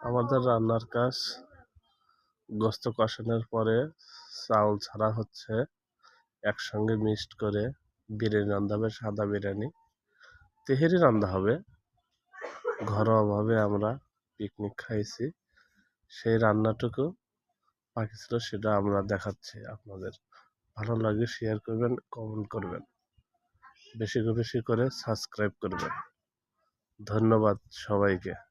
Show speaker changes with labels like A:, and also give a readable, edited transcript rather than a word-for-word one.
A: আমাদের রান্নার কাজ গোস্ত কষানোর পরে চাউল ছাড়া হচ্ছে, একসঙ্গে মিক্সড করে বিরিয়ানি রান্না হবে। সাদা বিরিয়ানি তেহেরি রান্না হবে। ঘরোয়াভাবে আমরা পিকনিক খাইছি, সেই রান্নাটুকু বাকি ছিল, সেটা আমরা দেখাচ্ছি আপনাদের। ভালো লাগে শেয়ার করবেন, কমেন্ট করবেন, বেশি বেশি করে সাবস্ক্রাইব করবেন। ধন্যবাদ সবাইকে।